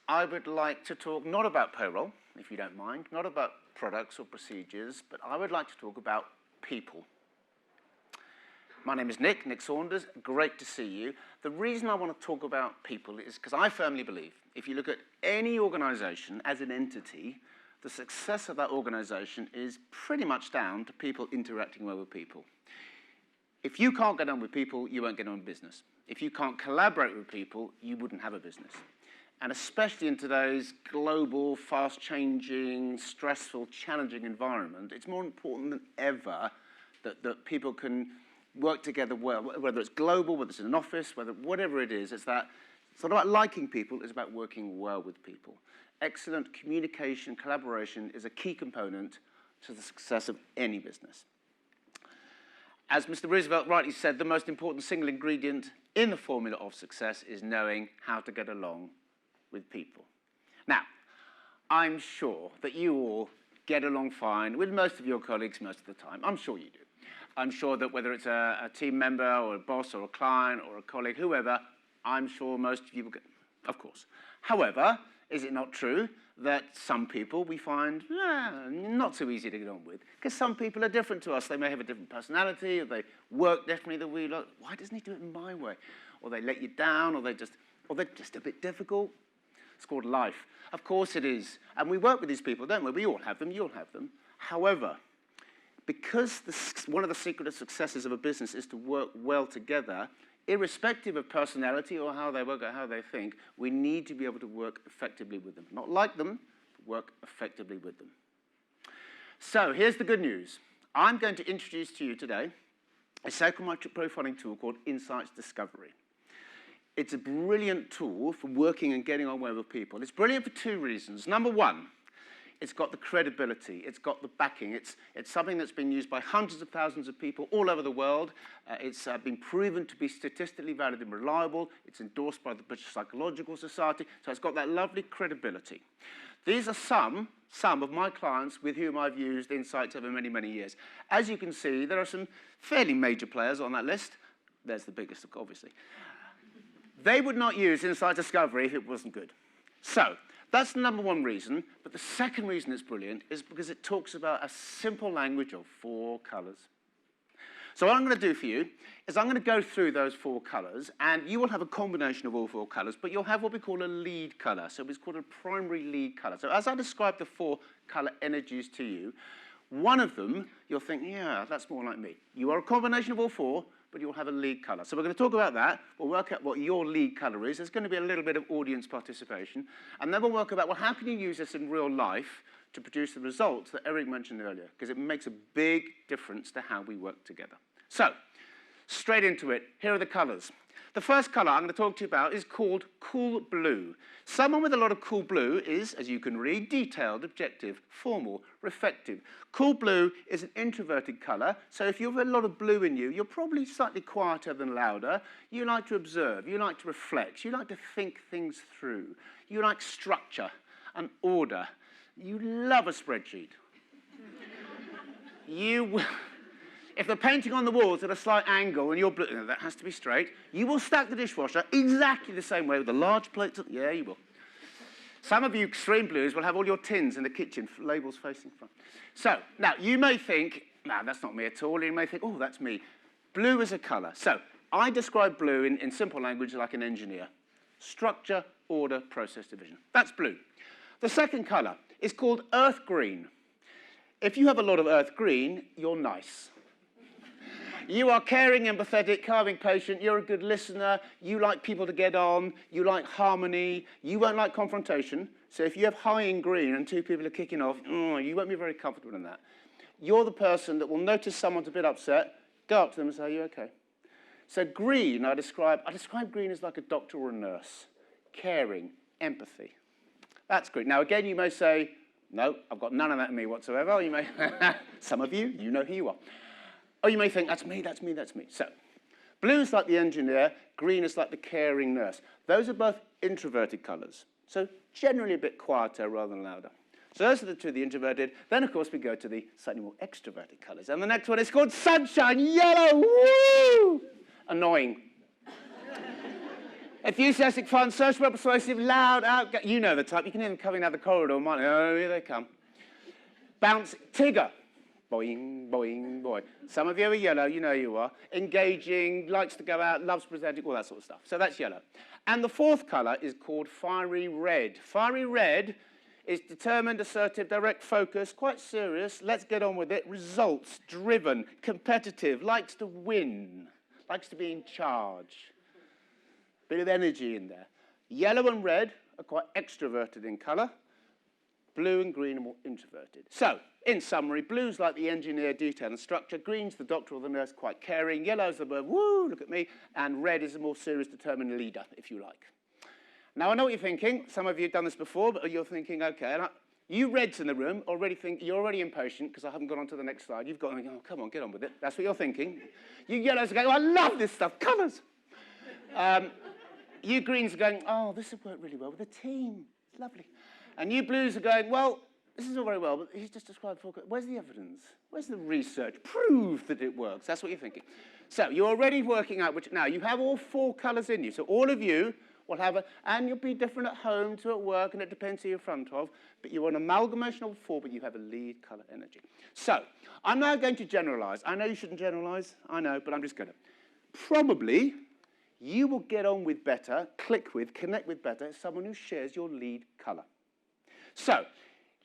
I would like to talk not about payroll, if you don't mind, not about products or procedures, but I would like to talk about people. My name is Nick Saunders. Great to see you. The reason I want to talk about people is because I firmly believe if you look at any organization as an entity, the success of that organization is pretty much down to people interacting well with people. If you can't get on with people, you won't get on with business. If you can't collaborate with people, you wouldn't have a business. And especially in today's global, fast-changing, stressful, challenging environment, it's more important than ever that people can work together well, whether it's global, whether it's in an office, whatever it is. It's not about liking people, it's about working well with people. Excellent communication, collaboration is a key component to the success of any business. As Mr. Roosevelt rightly said, the most important single ingredient in the formula of success is knowing how to get along with people. Now, I'm sure that you all get along fine with most of your colleagues most of the time. I'm sure you do. I'm sure that whether it's a team member or a boss or a client or a colleague, whoever, I'm sure most of you will get, of course. However, is it not true that some people we find not so easy to get on with? Because some people are different to us. They may have a different personality, or they work differently than we like. Why doesn't he do it my way? Or they let you down, or they're just a bit difficult. It's called life. Of course it is. And we work with these people, don't we? We all have them. You all have them. However, because one of the secret of successes of a business is to work well together, irrespective of personality or how they work or how they think, we need to be able to work effectively with them. Not like them, but work effectively with them. So here's the good news. I'm going to introduce to you today a psychometric profiling tool called Insights Discovery. It's a brilliant tool for working and getting on well with people. It's brilliant for two reasons. Number one, it's got the credibility, it's got the backing. It's something that's been used by hundreds of thousands of people all over the world. It's been proven to be statistically valid and reliable. It's endorsed by the British Psychological Society, so it's got that lovely credibility. These are some of my clients with whom I've used Insights over many, many years. As you can see, there are some fairly major players on that list. There's the biggest, obviously. They would not use Insight Discovery if it wasn't good. So that's the number one reason, but the second reason it's brilliant is because it talks about a simple language of 4 colors. So what I'm going to do for you is I'm going to go through those 4 colors, and you will have a combination of all 4 colors, but you'll have what we call a lead color. So it's called a primary lead color. So as I describe the 4 color energies to you, one of them, you'll think, yeah, that's more like me. You are a combination of all 4, but you'll have a lead color. So we're going to talk about that. We'll work out what your lead color is. There's going to be a little bit of audience participation. And then we'll work about, well, how can you use this in real life to produce the results that Eric mentioned earlier? Because it makes a big difference to how we work together. So, straight into it. Here are the colors. The first color I'm going to talk to you about is called cool blue. Someone with a lot of cool blue is, as you can read, detailed, objective, formal, reflective. Cool blue is an introverted color, so if you have a lot of blue in you, you're probably slightly quieter than louder. You like to observe, you like to reflect, you like to think things through. You like structure and order. You love a spreadsheet. If the painting on the walls at a slight angle and you're blue, that has to be straight, you will stack the dishwasher exactly the same way with the large plates. Yeah, you will. Some of you extreme blues will have all your tins in the kitchen, labels facing front. So, now, you may think, no, that's not me at all. You may think, oh, that's me. Blue is a color. So, I describe blue in simple language like an engineer. Structure, order, process, division. That's blue. The second color is called earth green. If you have a lot of earth green, you're nice. You are caring, empathetic, calming, patient. You're a good listener. You like people to get on. You like harmony. You won't like confrontation. So if you have high in green and 2 people are kicking off, you won't be very comfortable in that. You're the person that will notice someone's a bit upset, go up to them and say, are you okay? So green, I describe green as like a doctor or a nurse. Caring, empathy. That's green. Now, again, you may say, no, I've got none of that in me whatsoever. Or you may, some of you know who you are. Or you may think, that's me, that's me, that's me. So, blue is like the engineer, green is like the caring nurse. Those are both introverted colors. So, generally a bit quieter rather than louder. So those are the 2, the introverted. Then, of course, we go to the slightly more extroverted colors. And the next one is called sunshine, yellow, woo! Annoying. Enthusiastic, fun, sociable, persuasive, loud, you know the type. You can hear them coming down the corridor. Oh, here they come. Bounce, Tigger. Boing, boing, boing. Some of you are yellow, you know you are. Engaging, likes to go out, loves presenting, all that sort of stuff. So that's yellow. And the fourth colour is called fiery red. Fiery red is determined, assertive, direct focus, quite serious, let's get on with it, results, driven, competitive, likes to win, likes to be in charge. Bit of energy in there. Yellow and red are quite extroverted in colour. Blue and green are more introverted. So, in summary, blue's like the engineer, detail and structure. Green's the doctor or the nurse, quite caring. Yellow's the bird, woo, look at me. And red is a more serious, determined leader, if you like. Now, I know what you're thinking. Some of you have done this before, but you're thinking, OK, you reds in the room already think you're already impatient because I haven't gone on to the next slide. You've got to think, oh, come on, get on with it. That's what you're thinking. You yellows are going, oh, I love this stuff, colours. You greens are going, oh, this would work really well with the team. It's lovely. And you blues are going, well, this is all very well, but he's just described four. Where's the evidence? Where's the research? Prove that it works. That's what you're thinking. So you're already working out which. Now, you have all four colours in you. So all of you will have and you'll be different at home to at work, and it depends who you're in front of. But you're an amalgamation of four, but you have a lead colour energy. So I'm now going to generalise. I know you shouldn't generalise. I know, but I'm just going to. Probably you will get on with better, click with, connect with better someone who shares your lead colour. So,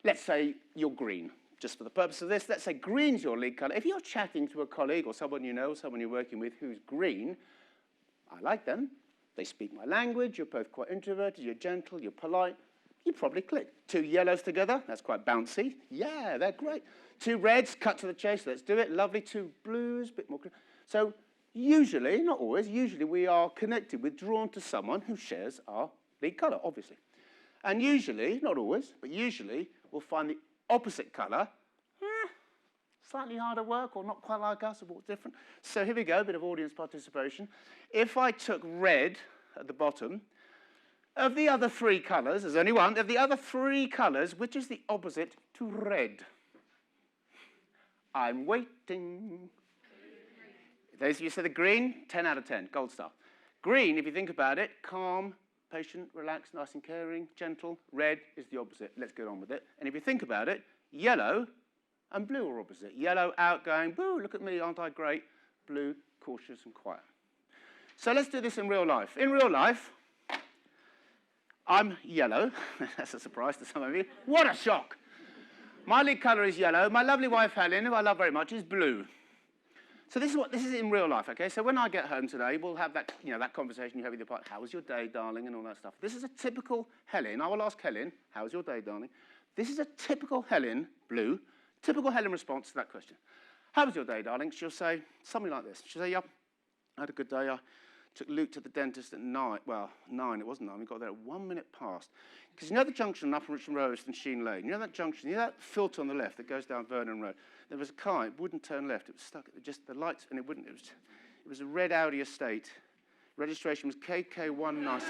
let's say you're green. Just for the purpose of this, let's say green's your lead colour. If you're chatting to a colleague or someone you know, someone you're working with who's green, I like them. They speak my language. You're both quite introverted. You're gentle. You're polite. You probably click. Two yellows together. That's quite bouncy. Yeah, they're great. Two reds, cut to the chase. Let's do it. Lovely. Two blues, bit more. So usually, not always, usually we are connected with, drawn to someone who shares our lead colour, obviously. And usually, not always, but usually, we'll find the opposite colour, slightly harder work or not quite like us or what's different. So here we go, a bit of audience participation. If I took red at the bottom, of the other three colours, there's only one, of the other three colours, which is the opposite to red? I'm waiting. Those of you say the green, 10 out of 10, gold star. Green, if you think about it, calm, patient, relaxed, nice and caring, gentle. Red is the opposite. Let's get on with it. And if you think about it, yellow and blue are opposite. Yellow, outgoing, boo, look at me, aren't I great? Blue, cautious and quiet. So let's do this in real life. In real life, I'm yellow. That's a surprise to some of you. What a shock. My lead colour is yellow. My lovely wife, Helen, who I love very much, is blue. So this is in real life, okay? So when I get home today, we'll have that, that conversation you have with your partner. How was your day, darling, and all that stuff. This is a typical Helen. I will ask Helen, how was your day, darling? This is a typical Helen, blue, typical Helen response to that question. How was your day, darling? She'll say something like this. She'll say, yep, I had a good day. I took Luke to the dentist at 9. Well, 9, it wasn't 9. We got there at 1 minute past. Because you know the junction on Upper Richmond Road and Sheen Lane? You know that junction? You know that filter on the left that goes down Vernon Road? There was a car, it wouldn't turn left. It was stuck at just the lights, and it wouldn't. It was a red Audi estate. Registration was KK19.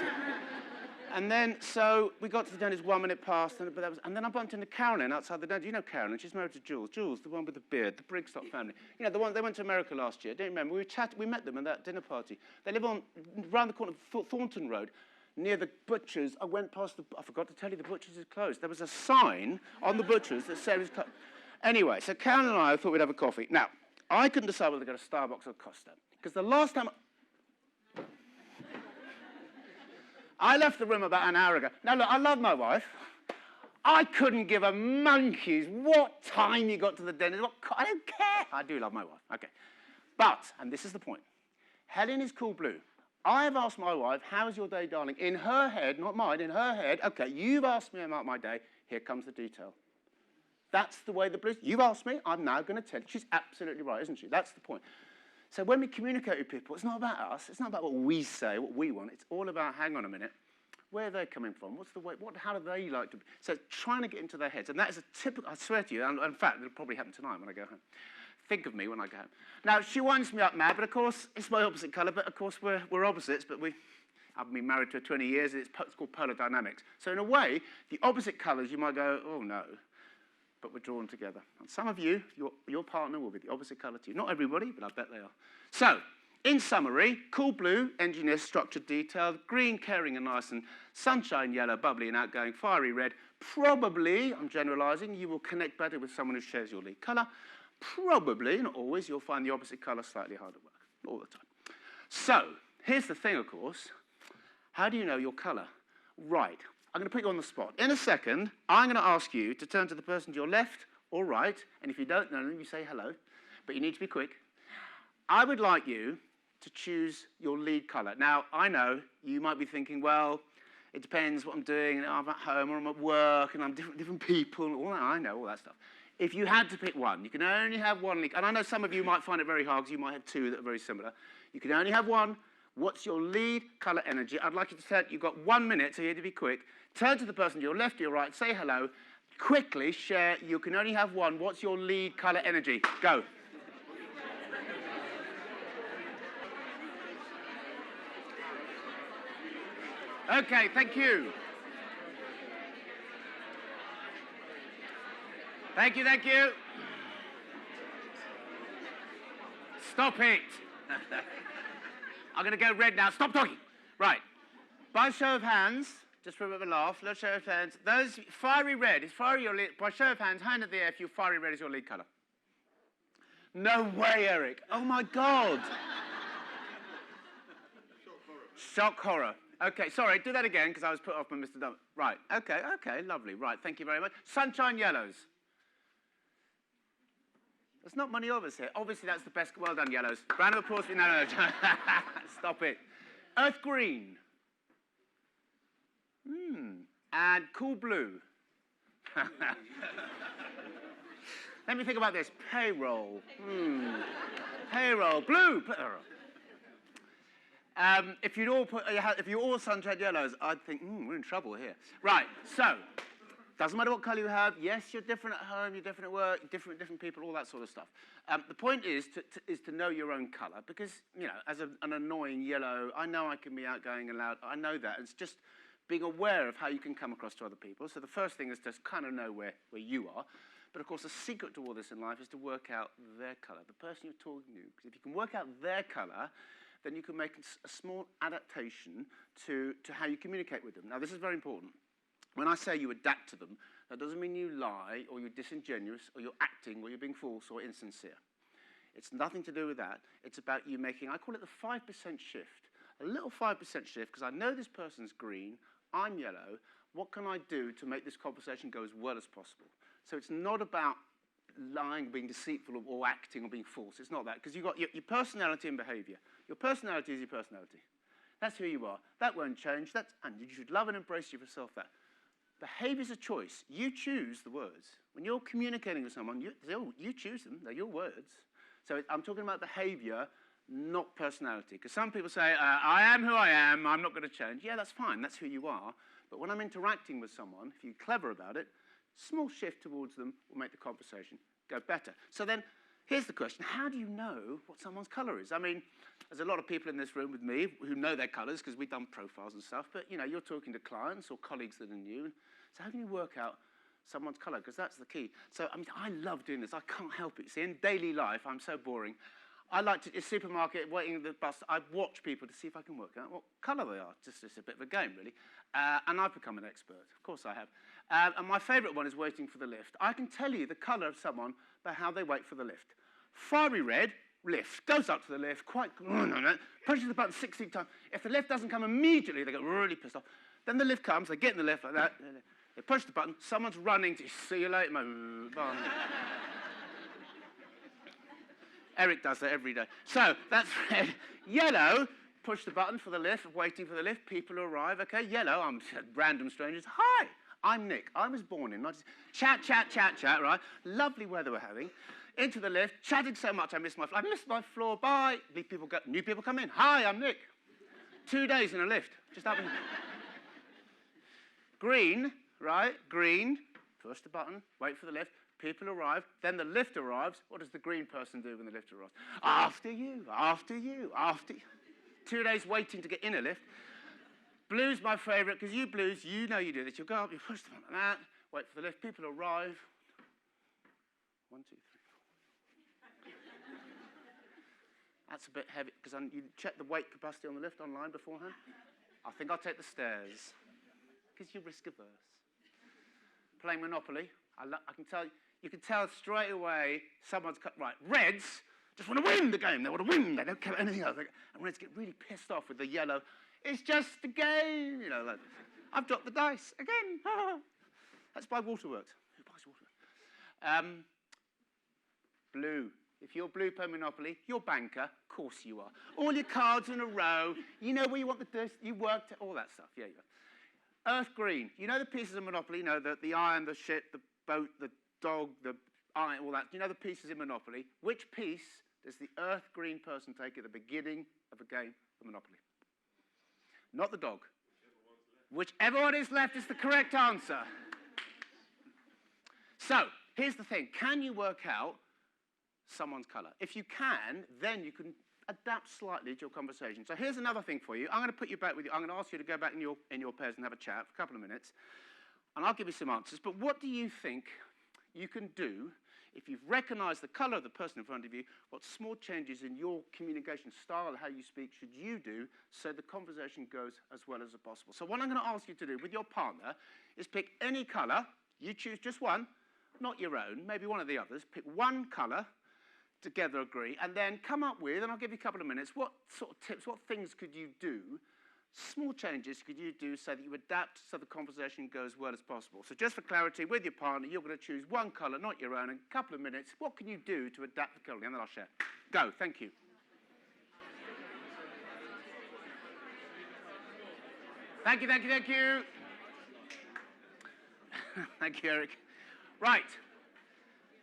And then, so we got to the dentist 1 minute past, and then I bumped into Carolyn outside the dentist. You know Carolyn, she's married to Jules. Jules, the one with the beard, the Brigstock family. You know, the one, they went to America last year, don't you remember? We met them at that dinner party. They live round the corner of Thornton Road, near the butcher's. I went past I forgot to tell you, the butcher's is closed. There was a sign on the butcher's that said it was closed. Anyway, so Carolyn and I thought we'd have a coffee. Now, I couldn't decide whether to go to Starbucks or Costa, because the last time I left the room about an hour ago. Now, look, I love my wife. I couldn't give a monkey's what time you got to the dentist. I don't care. I do love my wife. Okay. But, and this is the point, Helen is cool blue. I have asked my wife, how's your day, darling? In her head, not mine, in her head, okay, you've asked me about my day. Here comes the detail. That's the way the blues. You've asked me, I'm now going to tell you. She's absolutely right, isn't she? That's the point. So when we communicate with people, it's not about us. It's not about what we say, what we want. It's all about, hang on a minute, where are they coming from? What's the way? How do they like to be? So trying to get into their heads. And that is a typical, I swear to you, and in fact, it'll probably happen tonight when I go home. Think of me when I go home. Now, she winds me up mad, but of course, it's my opposite colour, but of course, we're opposites, but I've been married to her 20 years, and it's called polar dynamics. So in a way, the opposite colours, you might go, oh no, but we're drawn together. And some of you, your partner will be the opposite colour to you. Not everybody, but I bet they are. So, In summary, cool blue, engineer, structured, detailed. Green, caring and nice, and sunshine yellow, bubbly and outgoing. Fiery red, probably, I'm generalising, you will connect better with someone who shares your lead colour. Probably, not always, you'll find the opposite colour slightly harder to work, all the time. So, here's the thing, of course. How do you know your colour? Right, I'm going to put you on the spot. In a second, I'm going to ask you to turn to the person to your left or right, and if you don't know them, you say hello, but you need to be quick. I would like you to choose your lead colour. Now, I know you might be thinking, well, it depends what I'm doing. I'm at home or I'm at work and I'm different people. All that, I know all that stuff. If you had to pick one, you can only have one lead. And I know some of you might find it very hard because you might have two that are very similar. You can only have one. What's your lead colour energy? I'd like you to turn. You've got 1 minute, so you have to be quick. Turn to the person to your left or your right. Say hello. Quickly share. You can only have one. What's your lead colour energy? Go. Okay, thank you. Thank you, thank you. Stop it. I'm going to go red now. Stop talking. Right. By show of hands, just for a bit of a laugh, let's show of hands. Those fiery red, is fiery your lead? By show of hands, hand in the air if you fiery red is your lead colour. No way, Eric. Oh, my God. Shock horror. Okay, sorry, do that again, because I was put off by Mr. Dunn. Right, okay, lovely. Right, thank you very much. Sunshine yellows. There's not many of us here. Obviously, that's the best. Well done, yellows. Round of applause for no. Stop it. Earth green. And cool blue. Let me think about this. Payroll. Payroll. Blue. If you all sunshine yellows, I'd think, we're in trouble here. Right, so, doesn't matter what colour you have. Yes, you're different at home, you're different at work, different people, all that sort of stuff. The point is to know your own colour, because, you know, as an annoying yellow, I know I can be outgoing and loud. I know that. It's just being aware of how you can come across to other people. So the first thing is to kind of know where you are. But, of course, the secret to all this in life is to work out their colour, the person you're talking to. Because if you can work out their colour, then you can make a small adaptation to how you communicate with them. Now, this is very important. When I say you adapt to them, that doesn't mean you lie, or you're disingenuous, or you're acting, or you're being false, or insincere. It's nothing to do with that. It's about you making, I call it the 5% shift. A little 5% shift, because I know this person's green, I'm yellow. What can I do to make this conversation go as well as possible? So it's not about lying, being deceitful, or acting, or being false. It's not that, because you've got your personality and behaviour. Your personality is your personality. That's who you are. That won't change. And you should love and embrace yourself that. Behaviour is a choice. You choose the words. When you're communicating with someone, you choose them. They're your words. So I'm talking about behaviour, not personality. Because some people say, I am who I am. I'm not going to change. Yeah, that's fine. That's who you are. But when I'm interacting with someone, if you're clever about it, small shift towards them will make the conversation go better. So then, here's the question. How do you know what someone's colour is? I mean, there's a lot of people in this room with me who know their colours because we've done profiles and stuff, but, you know, you're talking to clients or colleagues that are new. So how can you work out someone's colour? Because that's the key. So, I mean, I love doing this. I can't help it. See, in daily life, I'm so boring. I like to, in the supermarket, waiting at the bus, I watch people to see if I can work out what colour they are. Just a bit of a game, really. And I've become an expert. Of course I have. And my favourite one is waiting for the lift. I can tell you the colour of someone by how they wait for the lift. Fiery red, lift, goes up to the lift, pushes the button 16 times. If the lift doesn't come immediately, they get really pissed off. Then the lift comes, they get in the lift like that, they push the button, someone's running to see you later. Eric does that every day. So, that's red. Yellow, push the button for the lift, waiting for the lift, people arrive, okay, yellow, I'm random strangers. Hi, I'm Nick, I was born in, chat, right? Lovely weather we're having. Into the lift, chatting so much I missed my floor, bye. New people come in. Hi, I'm Nick. 2 days in a lift, just happened. Green, right, green, push the button, wait for the lift, people arrive, then the lift arrives. What does the green person do when the lift arrives? After you. 2 days waiting to get in a lift. Blue's my favourite, because you blues, you know you do this. You'll go up, you push the button like that, wait for the lift, people arrive. 1, 2, 3. That's a bit heavy, because you check the weight capacity on the lift online beforehand. I think I'll take the stairs, because you're risk averse. Playing Monopoly, I can tell you can tell straight away someone's cut right. Reds just want to win the game. They want to win. They don't care about anything else. And Reds get really pissed off with the yellow. It's just a game, you know. Like, I've dropped the dice again. That's by Waterworks. Who buys Waterworks? Blue. If you're blue per Monopoly, you're banker. Of course you are. All your cards in a row. You know where you want the disc. You worked all that stuff. Yeah, you go. Earth green. You know the pieces of Monopoly. You know the iron, the ship, the boat, the dog, the iron, all that. You know the pieces in Monopoly. Which piece does the earth green person take at the beginning of a game of Monopoly? Not the dog. Whichever one is left is the correct answer. So, here's the thing. Can you work out someone's colour? If you can, then you can adapt slightly to your conversation. So here's another thing for you. I'm going to put you back with you. I'm going to ask you to go back in your pairs and have a chat for a couple of minutes. And I'll give you some answers. But what do you think you can do if you've recognised the colour of the person in front of you? What small changes in your communication style, how you speak, should you do so the conversation goes as well as possible? So what I'm going to ask you to do with your partner is pick any colour. You choose just one, not your own, maybe one of the others. Pick one colour, together agree, and then come up with, and I'll give you a couple of minutes, what sort of tips, what things could you do, small changes could you do so that you adapt so the conversation goes as well as possible. So just for clarity, with your partner, you're going to choose one colour, not your own, in a couple of minutes. What can you do to adapt the colour? And then I'll share. Go, thank you. Thank you, thank you, thank you. Thank you, Eric. Right.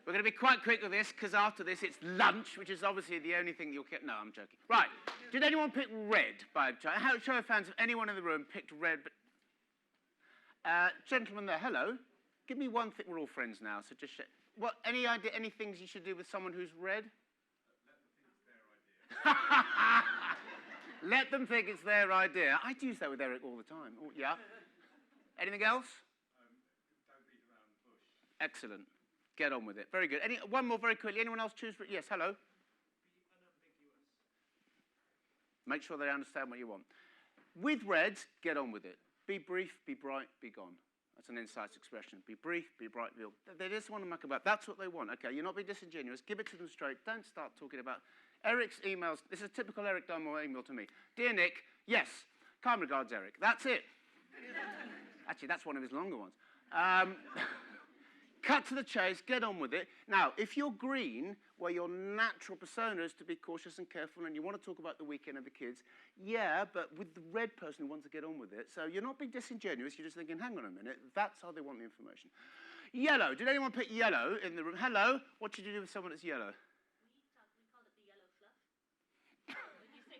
We're going to be quite quick with this, because after this it's lunch, which is obviously the only thing you'll get. No, I'm joking. Right. Did anyone pick red by chance? Show of hands if anyone in the room picked red. Gentleman there, hello. Give me one thing. We're all friends now, so just what? Any idea? Any things you should do with someone who's red? Let them think it's their idea. I use that with Eric all the time. Oh, yeah. Anything else? Don't beat around the bush. Excellent. Get on with it. Very good. One more very quickly. Anyone else choose? Yes, hello. Make sure they understand what you want. With reds, get on with it. Be brief, be bright, be gone. That's an insights expression. Be brief, be bright, be gone. They just want to muck about. That's what they want. Okay, you're not being disingenuous. Give it to them straight. Don't start talking about Eric's emails. This is a typical Eric Dunmore email to me. Dear Nick, yes, kind regards, Eric. That's it. Actually, that's one of his longer ones. Cut to the chase, get on with it. Now, if you're green, where your natural persona is to be cautious and careful, and you want to talk about the weekend of the kids, yeah, but with the red person who wants to get on with it, so you're not being disingenuous, you're just thinking, hang on a minute, that's how they want the information. Yellow, did anyone pick yellow in the room? Hello, what should you do with someone that's yellow? We call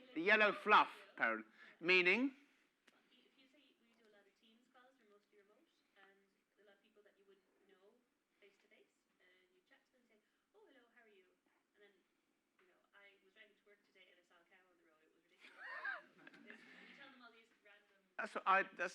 it the yellow fluff. The yellow fluff, parent, meaning? If you say we do a lot of Teams calls for most of your remote, and a lot of people that you would know face to face, and you chat to them and say, oh, hello, how are you? And then, you know, I was driving to work today and I saw a cow on the road. It was ridiculous. You tell them all these random...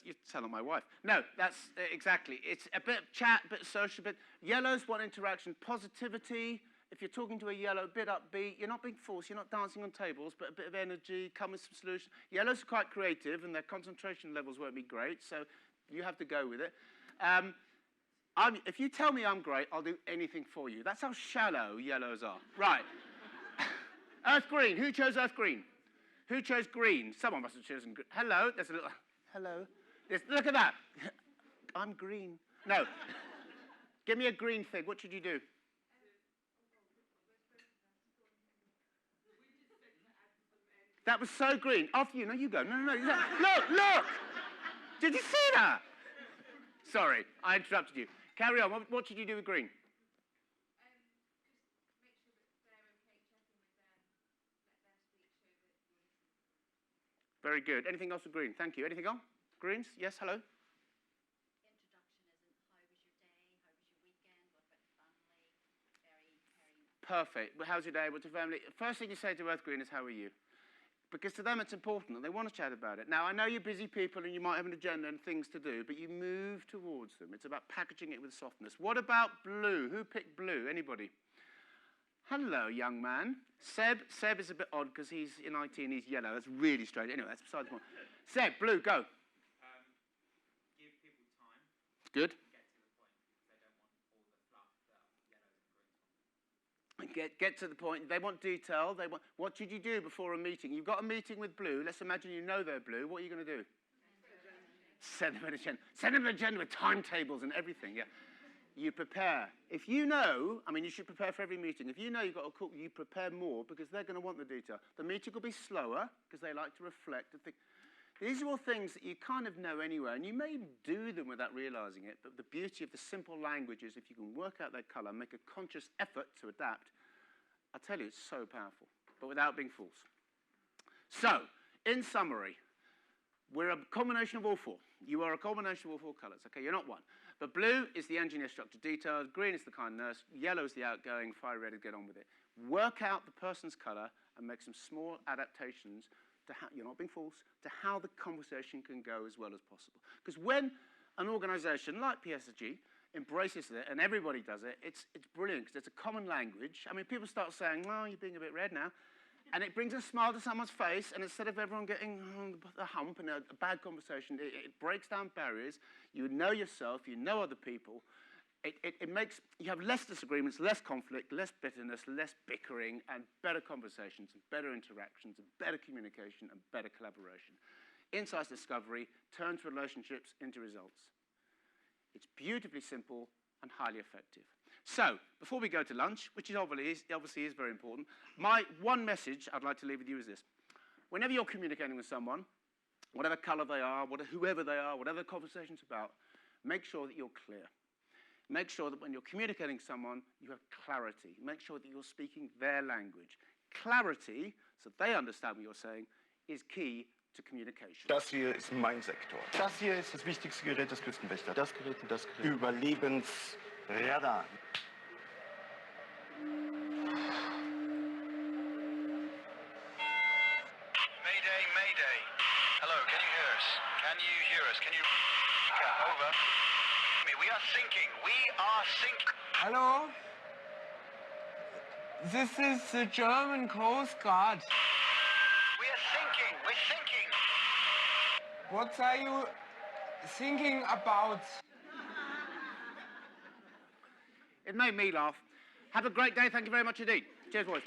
You're telling my wife. No, that's exactly. It's a bit of chat, a bit of social, bit. Yellow's one interaction, positivity. If you're talking to a yellow, a bit upbeat, you're not being forced, you're not dancing on tables, but a bit of energy, come with some solution. Yellow's quite creative, and their concentration levels won't be great, so you have to go with it. If you tell me I'm great, I'll do anything for you. That's how shallow yellows are. Right. Earth green. Who chose earth green? Who chose green? Someone must have chosen green. Hello. There's a little... Hello. Look at that. I'm green. No. Give me a green thing. What should you do? That was so green. After you. No, you go. No. Look. Did you see that? Sorry, I interrupted you. Carry on. What should you do with green? Just make sure that they're okay, check in with them, let them speak, show that you listen. Very good. Anything else with green? Thank you. Anything else? Greens? Yes, hello? Introduction isn't how was your day, how was your weekend, what about the family? Very... Perfect. Well, how's your day? What's your family? First thing you say to earth green is, how are you? Because to them it's important and they want to chat about it. Now, I know you're busy people and you might have an agenda and things to do, but you move towards them. It's about packaging it with softness. What about blue? Who picked blue? Anybody? Hello, young man. Seb is a bit odd because he's in IT and he's yellow. That's really strange. Anyway, that's beside the point. Seb, blue, go. Give people time Good. to get to the point because they don't want all the fluff that yellows and greens want. Get to the point. They want detail. They want. What should you do before a meeting? You've got a meeting with blue. Let's imagine you know they're blue. What are you going to do? Send them an agenda. Send them an agenda with timetables and everything. Yeah. You prepare. If you know, I mean, you should prepare for every meeting. If you know you've got a call, you prepare more because they're going to want the detail. The meeting will be slower because they like to reflect and think. These are all things that you kind of know anyway, and you may do them without realizing it, but the beauty of the simple language is if you can work out their color, make a conscious effort to adapt, I tell you, it's so powerful, but without being false. So, in summary, we're a combination of all four. You are a combination of all four colors, okay? You're not one. But blue is the engineer structure details, green is the kind nurse, yellow is the outgoing, fire ready to get on with it. Work out the person's color and make some small adaptations to how, you're not being false, to how the conversation can go as well as possible. Because when an organization like PSG embraces it and everybody does it, it's brilliant because it's a common language. I mean, people start saying, oh, you're being a bit red now. And it brings a smile to someone's face, and instead of everyone getting the hump and a bad conversation, it breaks down barriers. You know yourself, you know other people. It makes, you have less disagreements, less conflict, less bitterness, less bickering, and better conversations, and better interactions, and better communication, and better collaboration. Insights discovery turns relationships into results. It's beautifully simple and highly effective. So, before we go to lunch, which is obviously is very important, my one message I'd like to leave with you is this. Whenever you're communicating with someone, whatever color they are, whoever they are, whatever the conversation's about, make sure that you're clear. Make sure that when you're communicating with someone, you have clarity. Make sure that you're speaking their language. Clarity, so they understand what you're saying, is key to communication. Das hier ist mein Sektor. Das hier ist das wichtigste Gerät des Küstenwächters. Das Gerät und das Gerät. Überlebensradar. Mayday, Mayday. Hello, can you hear us? Can you hear us? Can you... Over. We are sinking. We are sinking. Hello? This is the German Coast Guard. We are sinking. We're sinking. What are you thinking about? It made me laugh. Have a great day. Thank you very much indeed. Cheers, boys.